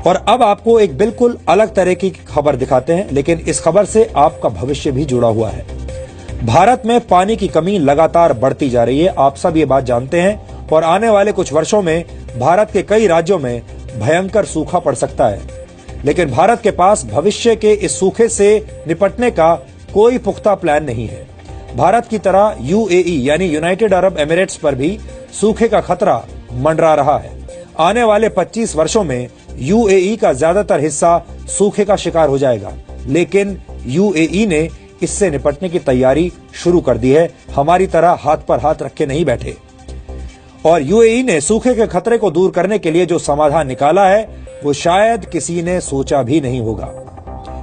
और अब आपको एक बिल्कुल अलग तरह की खबर दिखाते हैं, लेकिन इस खबर से आपका भविष्य भी जुड़ा हुआ है। भारत में पानी की कमी लगातार बढ़ती जा रही है, आप सब ये बात जानते हैं, और आने वाले कुछ वर्षों में भारत के कई राज्यों में भयंकर सूखा पड़ सकता है। लेकिन भारत के पास भविष्य के इस सूखे से निपटने का कोई पुख्ता प्लान नहीं है। भारत की तरह यूएई यानी यूनाइटेड अरब एमिरेट्स पर भी सूखे का खतरा मंडरा रहा है। आने वाले 25 वर्षों में यूएई का ज्यादातर हिस्सा सूखे का शिकार हो जाएगा, लेकिन यूएई ने इससे निपटने की तैयारी शुरू कर दी है। हमारी तरह हाथ पर हाथ रख के नहीं बैठे। और यूएई ने सूखे के खतरे को दूर करने के लिए जो समाधान निकाला है वो शायद किसी ने सोचा भी नहीं होगा।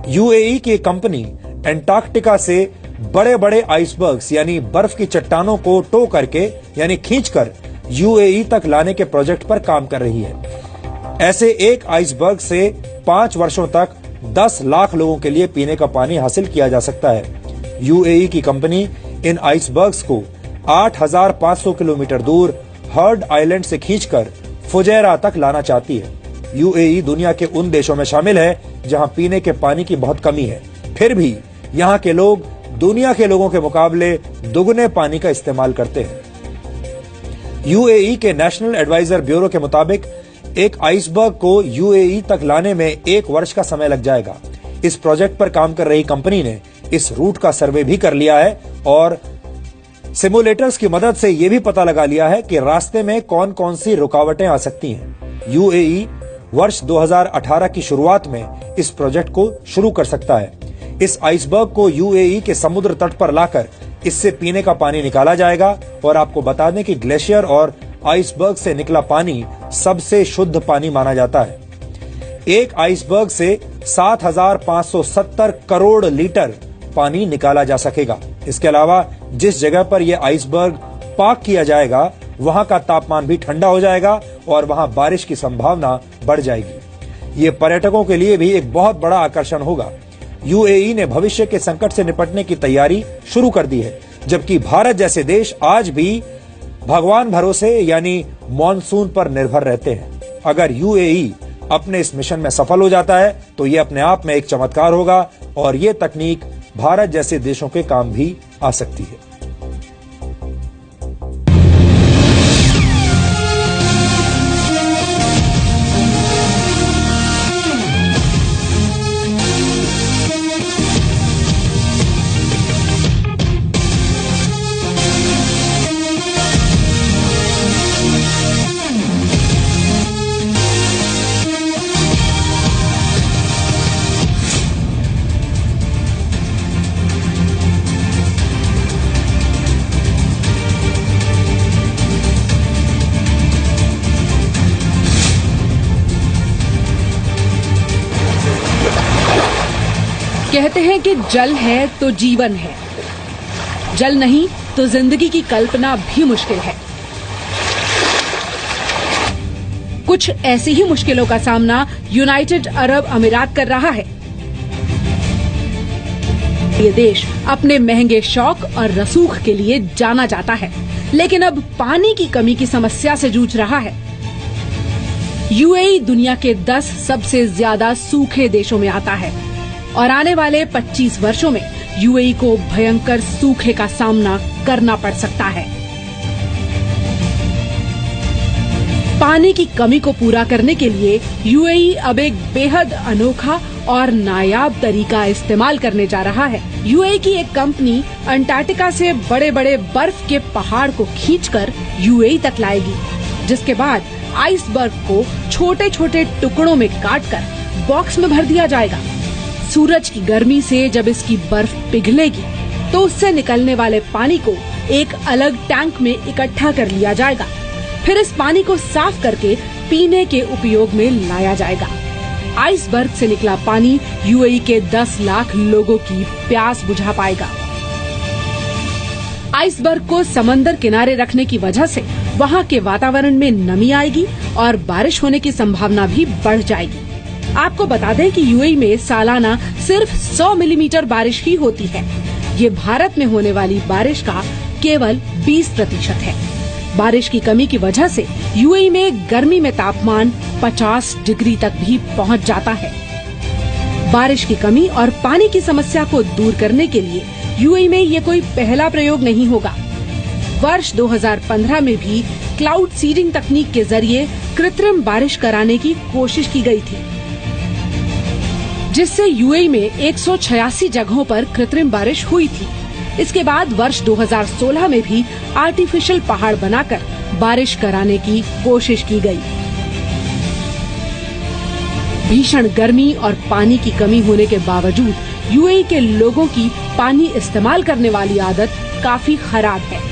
यूएई की कंपनी एंटार्क्टिका से बड़े बड़े आइसबर्ग्स यानी बर्फ की चट्टानों को टो करके यानी खींचकर यूएई तक लाने के प्रोजेक्ट पर काम कर रही है। ऐसे एक आइसबर्ग से 5 वर्षों तक 10 लाख लोगों के लिए पीने का पानी हासिल किया जा सकता है। यूएई की कंपनी इन आइसबर्ग्स को 8,500 किलोमीटर दूर हर्ड आइलैंड से खींचकर फुजैरा तक लाना चाहती है। यूएई दुनिया के उन देशों में शामिल है जहां पीने के पानी की बहुत कमी है, फिर भी यहां के लोग दुनिया के लोगों के मुकाबले दुगने पानी का इस्तेमाल करते हैं। यूएई के नेशनल एडवाइजर ब्यूरो के मुताबिक एक आइसबर्ग को यूएई तक लाने में 1 वर्ष का समय लग जाएगा। इस प्रोजेक्ट पर काम कर रही कंपनी ने इस रूट का सर्वे भी कर लिया है और सिमुलेटर्स की मदद से यह भी पता लगा लिया है कि रास्ते में कौन कौन सी रुकावटें आ सकती हैं। यूएई वर्ष 2018 की शुरुआत में इस प्रोजेक्ट को शुरू कर सकता है। इस आइसबर्ग को यूएई के समुद्र तट पर लाकर इससे पीने का पानी निकाला जाएगा। और आपको बता दें कि ग्लेशियर और आइसबर्ग से निकला पानी सबसे शुद्ध पानी माना जाता है। एक आइसबर्ग से 7,570 करोड़ लीटर पानी निकाला जा सकेगा। इसके अलावा जिस जगह पर यह आइसबर्ग पार्क किया जाएगा वहां का तापमान भी ठंडा हो जाएगा और वहां बारिश की संभावना बढ़ जाएगी। ये पर्यटकों के लिए भी एक बहुत बड़ा आकर्षण होगा। यूएई ने भविष्य के संकट से निपटने की तैयारी शुरू कर दी है, जबकि भारत जैसे देश आज भी भगवान भरोसे यानी मॉनसून पर निर्भर रहते हैं। अगर यूएई अपने इस मिशन में सफल हो जाता है तो ये अपने आप में एक चमत्कार होगा और ये तकनीक भारत जैसे देशों के काम भी आ सकती है। कहते हैं कि जल है तो जीवन है, जल नहीं तो जिंदगी की कल्पना भी मुश्किल है। कुछ ऐसी ही मुश्किलों का सामना यूनाइटेड अरब अमीरात कर रहा है। ये देश अपने महंगे शौक और रसूख के लिए जाना जाता है, लेकिन अब पानी की कमी की समस्या से जूझ रहा है। यूएई दुनिया के 10 सबसे ज्यादा सूखे देशों में आता है और आने वाले 25 वर्षों में यूएई को भयंकर सूखे का सामना करना पड़ सकता है। पानी की कमी को पूरा करने के लिए यूएई अब एक बेहद अनोखा और नायाब तरीका इस्तेमाल करने जा रहा है। यूएई की एक कंपनी अंटार्कटिका से बड़े बड़े बर्फ के पहाड़ को खींचकर यूएई तक लाएगी, जिसके बाद आइसबर्ग को छोटे छोटे टुकड़ों में काटकर बॉक्स में भर दिया जाएगा। सूरज की गर्मी से जब इसकी बर्फ पिघलेगी तो उससे निकलने वाले पानी को एक अलग टैंक में इकट्ठा कर लिया जाएगा। फिर इस पानी को साफ करके पीने के उपयोग में लाया जाएगा। आइसबर्ग से निकला पानी यूएई के 10 लाख लोगों की प्यास बुझा पाएगा। आइसबर्ग को समंदर किनारे रखने की वजह से वहाँ के वातावरण में नमी आएगी और बारिश होने की संभावना भी बढ़ जाएगी। आपको बता दें कि यूएई में सालाना सिर्फ 100 मिलीमीटर बारिश ही होती है। ये भारत में होने वाली बारिश का केवल 20% है। बारिश की कमी की वजह से यूएई में गर्मी में तापमान 50 डिग्री तक भी पहुंच जाता है। बारिश की कमी और पानी की समस्या को दूर करने के लिए यूएई में ये कोई पहला प्रयोग नहीं होगा। वर्ष 2015 में भी क्लाउड सीडिंग तकनीक के जरिए कृत्रिम बारिश कराने की कोशिश की गई थी, जिससे यूएई में 186 जगहों पर कृत्रिम बारिश हुई थी। इसके बाद वर्ष 2016 में भी आर्टिफिशियल पहाड़ बनाकर बारिश कराने की कोशिश की गई। भीषण गर्मी और पानी की कमी होने के बावजूद यूएई के लोगों की पानी इस्तेमाल करने वाली आदत काफी खराब है।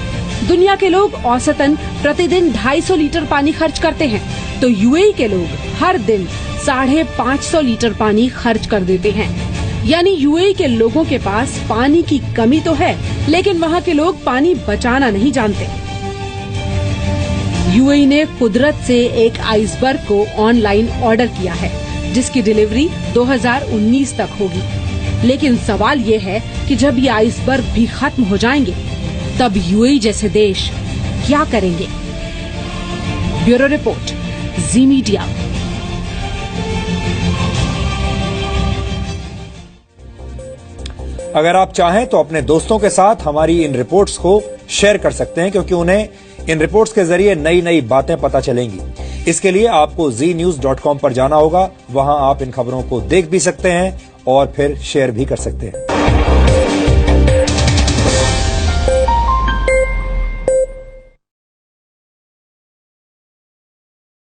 दुनिया के लोग औसतन प्रतिदिन 250 लीटर पानी खर्च करते हैं, तो यूएई के लोग हर दिन 550 लीटर पानी खर्च कर देते हैं। यानी यूएई के लोगों के पास पानी की कमी तो है, लेकिन वहाँ के लोग पानी बचाना नहीं जानते। यूएई ने कुदरत से एक आइसबर्ग को ऑनलाइन ऑर्डर किया है, जिसकी डिलीवरी 2019 तक होगी। लेकिन सवाल ये है कि जब ये आइसबर्ग भी खत्म हो जाएंगे, तब यूएई जैसे देश क्या करेंगे? ब्यूरो रिपोर्ट, जी मीडिया। अगर आप चाहें तो अपने दोस्तों के साथ हमारी इन रिपोर्ट्स को शेयर कर सकते हैं, क्योंकि उन्हें इन रिपोर्ट्स के जरिए नई नई बातें पता चलेंगी। इसके लिए आपको znews.com पर जाना होगा। वहां आप इन खबरों को देख भी सकते हैं और फिर शेयर भी कर सकते हैं।